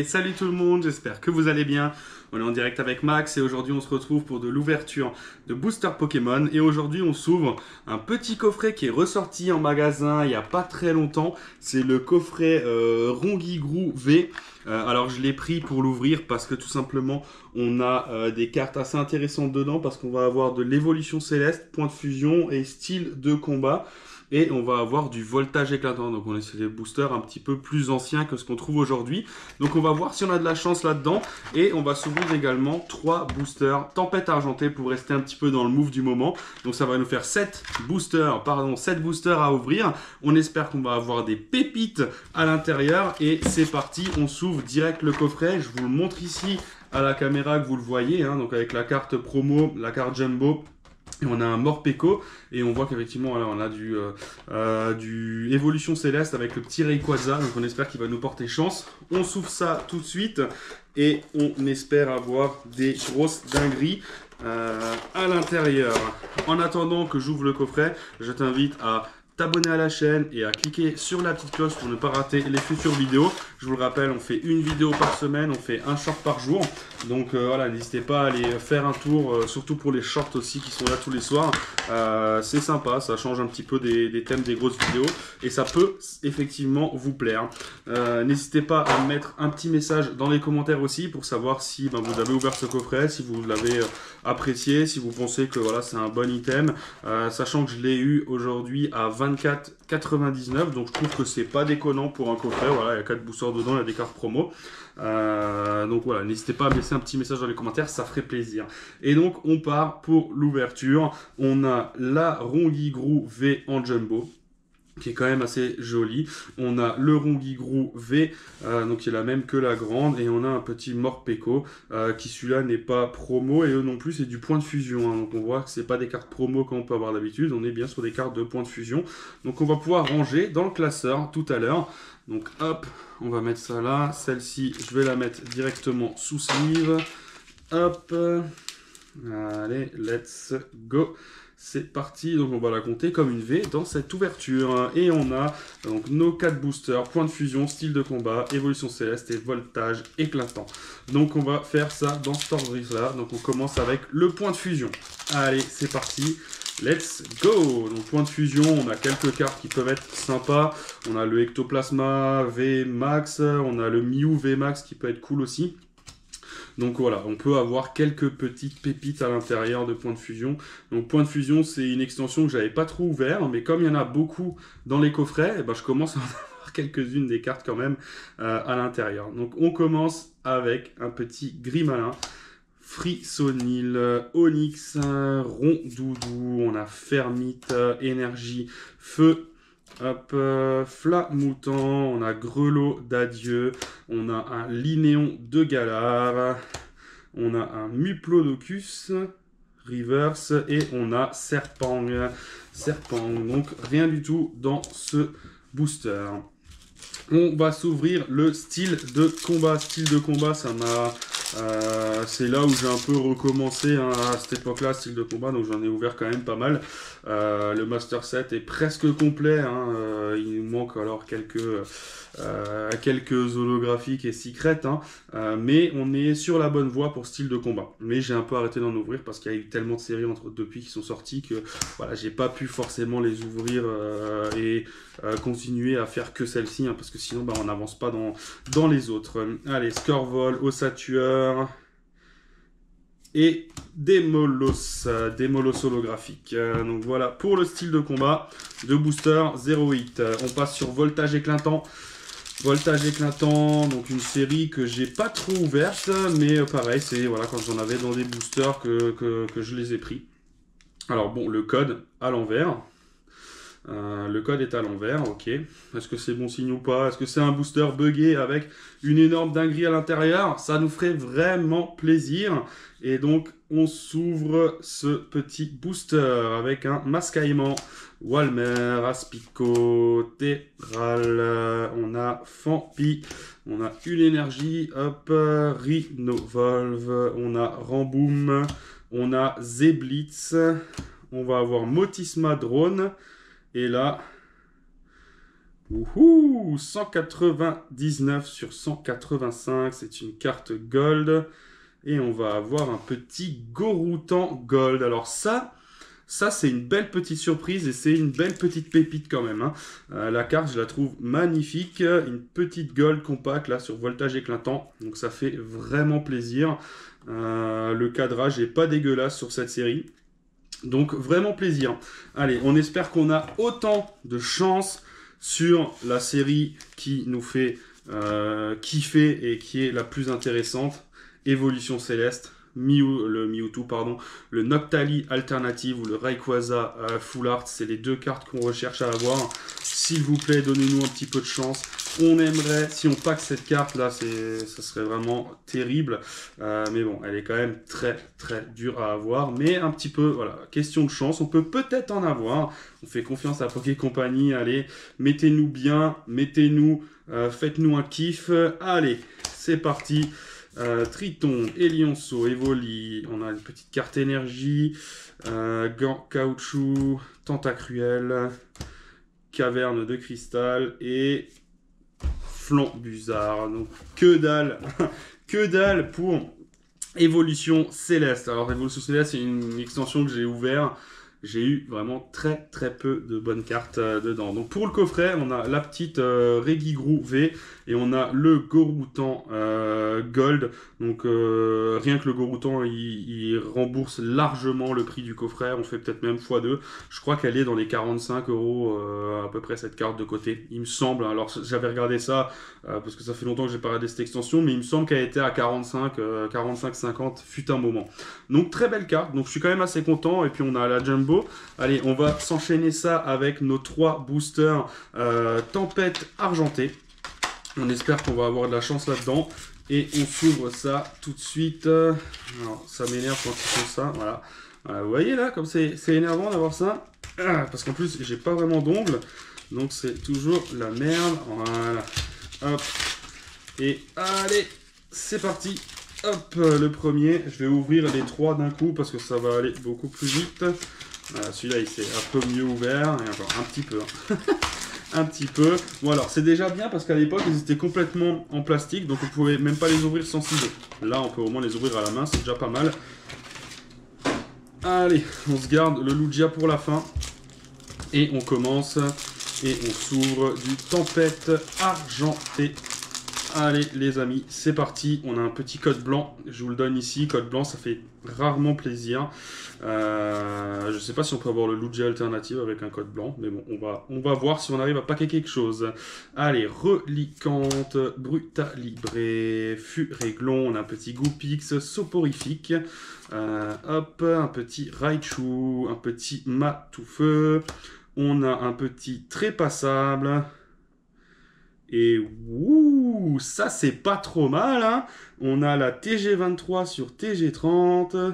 salut tout le monde, j'espère que vous allez bien. On est en direct avec Max et aujourd'hui on se retrouve pour de l'ouverture de Booster Pokémon. Et aujourd'hui on s'ouvre un petit coffret qui est ressorti en magasin il n'y a pas très longtemps. C'est le coffret Ronguigrou V. Alors je l'ai pris pour l'ouvrir parce que tout simplement on a des cartes assez intéressantes dedans parce qu'on va avoir de l'évolution céleste, point de fusion et style de combat. Et on va avoir du voltage éclatant. Donc on est sur des boosters un petit peu plus anciens que ce qu'on trouve aujourd'hui. Donc on va voir si on a de la chance là-dedans. Et on va s'ouvrir également 3 boosters tempête argentée pour rester un petit peu dans le move du moment. Donc ça va nous faire 7 boosters à ouvrir. On espère qu'on va avoir des pépites à l'intérieur. Et c'est parti, on s'ouvre direct le coffret. Je vous le montre ici à la caméra que vous le voyez. Donc avec la carte promo, la carte jumbo. Et on a un Morpeko et on voit qu'effectivement voilà, on a du évolution céleste avec le petit Rayquaza, donc on espère qu'il va nous porter chance. On s'ouvre ça tout de suite et on espère avoir des grosses dingueries à l'intérieur. En attendant que j'ouvre le coffret, je t'invite à t'abonner à la chaîne et à cliquer sur la petite cloche pour ne pas rater les futures vidéos. Je vous le rappelle, on fait une vidéo par semaine, on fait un short par jour. Donc voilà, n'hésitez pas à aller faire un tour, surtout pour les shorts aussi qui sont là tous les soirs. C'est sympa, ça change un petit peu des thèmes des grosses vidéos et ça peut effectivement vous plaire. N'hésitez pas à mettre un petit message dans les commentaires aussi pour savoir si vous avez ouvert ce coffret, si vous l'avez apprécié, si vous pensez que voilà, c'est un bon item. Sachant que je l'ai eu aujourd'hui à 24,99, donc je trouve que c'est pas déconnant pour un coffret. Voilà, il y a 4 boosters dedans, il y a des cartes promo. Donc voilà, n'hésitez pas à me laisser un petit message dans les commentaires, ça ferait plaisir. Et donc on part pour l'ouverture. On a la Ronguigrou V en jumbo, qui est quand même assez joli. On a le Ronguigrou V, donc qui est la même que la grande, et on a un petit Morpeko, qui celui-là n'est pas promo, et eux non plus c'est du point de fusion, donc on voit que c'est pas des cartes promo comme on peut avoir d'habitude, on est bien sur des cartes de point de fusion, donc on va pouvoir ranger dans le classeur tout à l'heure. Donc hop, on va mettre ça là, celle-ci je vais la mettre directement sous sleeve, hop, allez, let's go. C'est parti, donc on va la compter comme une V dans cette ouverture. Et on a donc nos 4 boosters, point de fusion, style de combat, évolution céleste et voltage éclatant. Donc on va faire ça dans cet ordre-là. Donc on commence avec le point de fusion. Allez, c'est parti. Let's go! Donc point de fusion, on a quelques cartes qui peuvent être sympas. On a le Ectoplasma V Max, on a le Mew V Max qui peut être cool aussi. Donc voilà, on peut avoir quelques petites pépites à l'intérieur de Point de Fusion. Donc Point de Fusion, c'est une extension que j'avais pas trop ouvert, mais comme il y en a beaucoup dans les coffrets, je commence à en avoir quelques-unes des cartes quand même à l'intérieur. Donc on commence avec un petit Grimalin, Frissonil, Onyx, Rondoudou, on a Fermite, Énergie, Feu. Hop, Flamoutant, on a Grelot d'Adieu, on a un Linéon de Galar, on a un Muplodocus Reverse et on a Serpang. Donc rien du tout dans ce booster. On va s'ouvrir le style de combat. Style de combat, ça m'a... c'est là où j'ai un peu recommencé à cette époque-là, style de combat, donc j'en ai ouvert quand même pas mal. Le Master Set est presque complet, il nous manque alors quelques holographiques et secrets, mais on est sur la bonne voie pour style de combat. Mais j'ai un peu arrêté d'en ouvrir parce qu'il y a eu tellement de séries depuis qui sont sorties que voilà, j'ai pas pu forcément les ouvrir et continuer à faire que celle-ci, parce que sinon on n'avance pas dans les autres. Allez, Scorvol, Ossatueur et Démolos holographique. Donc voilà pour le style de combat de booster 08. On passe sur Voltage éclatant. Voltage éclatant, donc une série que j'ai pas trop ouverte, mais pareil, c'est voilà, quand j'en avais dans des boosters que je les ai pris. Alors bon, le code à l'envers. Le code est à l'envers, ok. Est-ce que c'est bon signe ou pas? Est-ce que c'est un booster buggé avec une énorme dinguerie à l'intérieur? Ça nous ferait vraiment plaisir. Et donc, on s'ouvre ce petit booster avec un Mascaillement, Walmer, Aspico, Terral, on a Fampi, on a une énergie, hop, Rhinovolve, on a Ramboom, on a Zeblitz, on va avoir Motisma Drone. Et là, Wouhou, 199 sur 185, c'est une carte gold. Et on va avoir un petit Goroutan gold. Alors ça c'est une belle petite surprise et c'est une belle petite pépite quand même, hein. La carte, je la trouve magnifique. Une petite gold compacte là sur voltage éclatant. Donc ça fait vraiment plaisir. Le cadrage est pas dégueulasse sur cette série. Donc vraiment plaisir. Allez, on espère qu'on a autant de chance sur la série qui nous fait kiffer et qui est la plus intéressante. Évolution Céleste, le Mewtwo, pardon, le Noctali Alternative ou le Rayquaza Full Art, c'est les deux cartes qu'on recherche à avoir. S'il vous plaît, donnez-nous un petit peu de chance. On aimerait, si on pack cette carte là, ça serait vraiment terrible. Mais bon, elle est quand même très très dure à avoir. Mais un petit peu, voilà, question de chance. On peut peut-être en avoir. On fait confiance à Poké Company. Allez, mettez-nous bien, faites-nous un kiff. Allez, c'est parti. Triton, Elionceau, Evoli, on a une petite carte énergie, Gant, Caoutchouc, Tentacruel, Caverne de Cristal et Flambuzard. Donc que dalle, que dalle pour Évolution Céleste. Alors Évolution Céleste, c'est une extension que j'ai ouverte. J'ai eu vraiment très très peu de bonnes cartes dedans. Donc pour le coffret, on a la petite Regigrou V et on a le Goroutan Gold. Donc rien que le Goroutan, il rembourse largement le prix du coffret. On fait peut-être même x2. Je crois qu'elle est dans les 45 € à peu près cette carte de côté. Il me semble. Alors j'avais regardé ça parce que ça fait longtemps que j'ai pas regardé cette extension, mais il me semble qu'elle était à 45-50 fut un moment. Donc très belle carte. Donc je suis quand même assez content. Et puis on a la Jumbo. Allez, on va s'enchaîner ça avec nos 3 boosters Tempête Argentée. On espère qu'on va avoir de la chance là-dedans. Et on s'ouvre ça tout de suite. Alors, ça m'énerve quand ils font ça. Voilà. Vous voyez là, comme c'est énervant d'avoir ça. Parce qu'en plus, j'ai pas vraiment d'ongles. Donc c'est toujours la merde. Voilà. Hop. Et allez, c'est parti. Hop, le premier. Je vais ouvrir les 3 d'un coup parce que ça va aller beaucoup plus vite. Celui-là, il s'est un peu mieux ouvert, et encore un petit peu. Hein. Un petit peu. Bon, alors, c'est déjà bien parce qu'à l'époque, ils étaient complètement en plastique, donc on pouvait même pas les ouvrir sans ciseaux. Là, on peut au moins les ouvrir à la main, c'est déjà pas mal. Allez, on se garde le Lugia pour la fin. Et on commence, et on s'ouvre du Tempête Argentée. Allez les amis, c'est parti. On a un petit code blanc, je vous le donne ici. Code blanc, ça fait rarement plaisir. Je sais pas si on peut avoir le Lugia alternative avec un code blanc, mais bon, on va voir si on arrive à paquer quelque chose. Allez, Relicante, Brutalibré, Furéglon, on a un petit Goupix, Soporifique, hop, un petit Raichu, un petit Matoufeu, on a un petit Trépassable. Et wouh, ça c'est pas trop mal, hein. On a la TG23 sur TG30.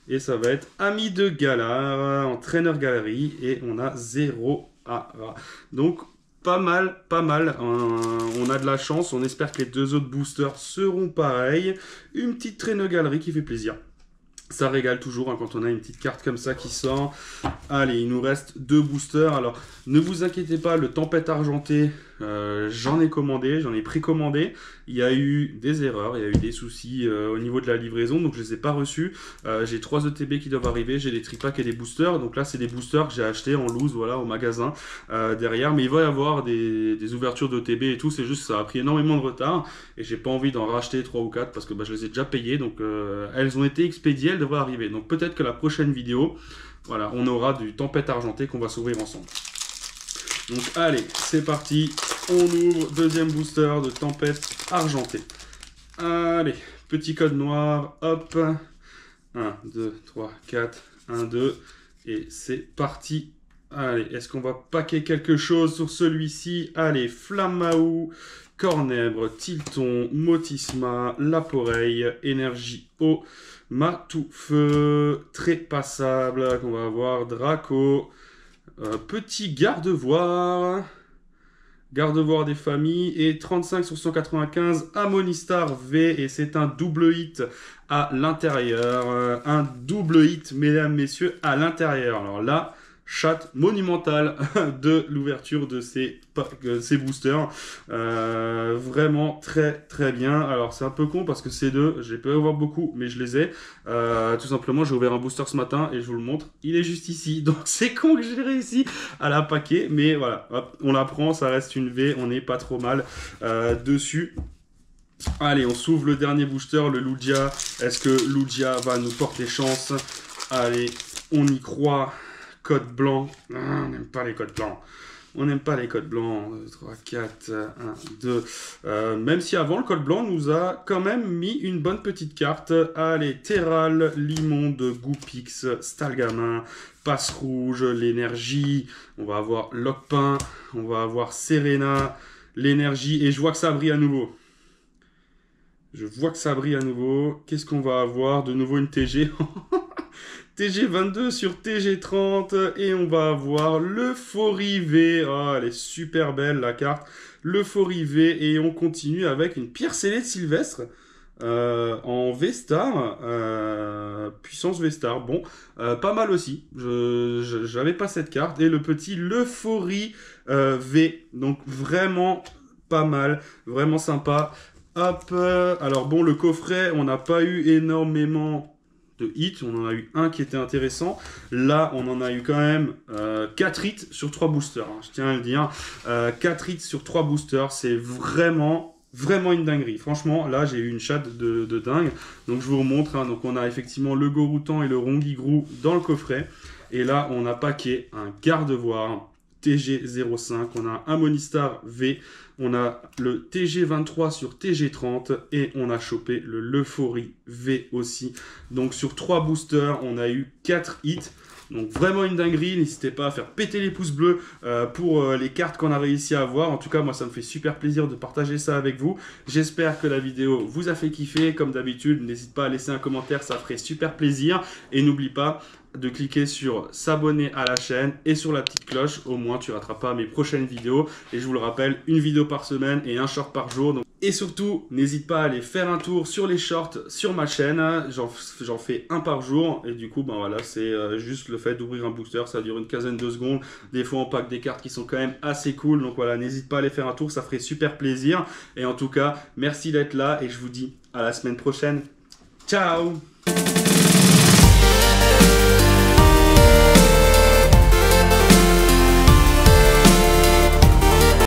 Et ça va être Ami de Galar, entraîneur galerie. Et on a 0 ARA. Donc pas mal, pas mal. On a de la chance. On espère que les 2 autres boosters seront pareils. Une petite traîneur galerie qui fait plaisir. Ça régale toujours hein, quand on a une petite carte comme ça qui sort. Allez, il nous reste 2 boosters. Alors, ne vous inquiétez pas, le Tempête Argentée, j'en ai commandé, j'en ai précommandé. Il y a eu des erreurs, il y a eu des soucis au niveau de la livraison, donc je ne les ai pas reçus. J'ai 3 ETB qui doivent arriver, j'ai des tripacks et des boosters. Donc là, c'est des boosters que j'ai achetés en loose, voilà, au magasin derrière. Mais il va y avoir des ouvertures d'ETB et tout, c'est juste que ça a pris énormément de retard. Et j'ai pas envie d'en racheter 3 ou 4 parce que je les ai déjà payées. Donc elles ont été expédiées, elles devraient arriver. Donc peut-être que la prochaine vidéo, voilà, on aura du Tempête Argentée qu'on va s'ouvrir ensemble. Donc allez, c'est parti. On ouvre deuxième booster de Tempête Argentée. Allez, petit code noir. Hop. 1, 2, 3, 4. 1, 2. Et c'est parti. Allez, est-ce qu'on va paquer quelque chose sur celui-ci? Allez, Flamaou, Cornèbre, Tilton, Motisma, Laporeille, Énergie Eau, Matoufeu, Trépassable, qu'on va avoir, Draco, petit Gardevoir des familles, et 35 sur 195, Amonistar V, et c'est un double hit à l'intérieur. Un double hit, mesdames, messieurs, à l'intérieur. Alors là, chatte monumentale de l'ouverture de ces boosters. Vraiment très très bien. Alors c'est un peu con parce que ces deux, j'ai pu avoir beaucoup, mais je les ai. Tout simplement, j'ai ouvert un booster ce matin et je vous le montre. Il est juste ici. Donc c'est con que j'ai réussi à la paquer. Mais voilà, hop, on la prend, ça reste une V, on n'est pas trop mal dessus. Allez, on s'ouvre le dernier booster, le Lugia. Est-ce que Lugia va nous porter chance? Allez, on y croit. Code blanc. Ah, on n'aime pas les codes blancs. On n'aime pas les codes blancs. 3, 4, 1, 2. Même si avant, le code blanc nous a quand même mis une bonne petite carte. Allez, Terral, Limonde, Goupix, Stalgamin, Passe Rouge, l'énergie. On va avoir Lockpin. On va avoir Serena, l'énergie. Et je vois que ça brille à nouveau. Je vois que ça brille à nouveau. Qu'est-ce qu'on va avoir? De nouveau une TG. TG22 sur TG30 et on va avoir l'Euphorie V. Oh, elle est super belle la carte. L'Euphorie V et on continue avec une pierre scellée de Sylvestre en V-Star. Puissance V-Star. Bon, pas mal aussi. J'avais pas cette carte. Et le petit l'Euphorie V. Donc vraiment pas mal. Vraiment sympa. Hop. Alors bon, le coffret, on n'a pas eu énormément de hits, on en a eu un qui était intéressant. Là, on en a eu quand même 4 hits sur 3 boosters. Hein, je tiens à le dire. 4 hits sur 3 boosters, c'est vraiment une dinguerie. Franchement, là, j'ai eu une chatte de dingue. Donc, je vous remontre. Hein, donc, on a effectivement le Goroutan et le Rongigrou dans le coffret. Et là, on a paqué un Gardevoir TG05. On a un Monistar V. On a le TG23 sur TG30 et on a chopé le l'Euphorie V aussi. Donc sur 3 boosters, on a eu 4 hits. Donc vraiment une dinguerie, n'hésitez pas à faire péter les pouces bleus pour les cartes qu'on a réussi à avoir. En tout cas, moi ça me fait super plaisir de partager ça avec vous. J'espère que la vidéo vous a fait kiffer. Comme d'habitude, n'hésite pas à laisser un commentaire, ça ferait super plaisir. Et n'oublie pas de cliquer sur s'abonner à la chaîne et sur la petite cloche. Au moins tu rateras pas mes prochaines vidéos. Et je vous le rappelle, une vidéo par semaine et un short par jour. Donc... Et surtout, n'hésite pas à aller faire un tour sur les shorts sur ma chaîne. J'en fais un par jour. Et du coup, ben voilà, c'est juste le fait d'ouvrir un booster. Ça dure une quinzaine de secondes. Des fois, on pack des cartes qui sont quand même assez cool. Donc voilà, n'hésite pas à aller faire un tour. Ça ferait super plaisir. Et en tout cas, merci d'être là. Et je vous dis à la semaine prochaine. Ciao!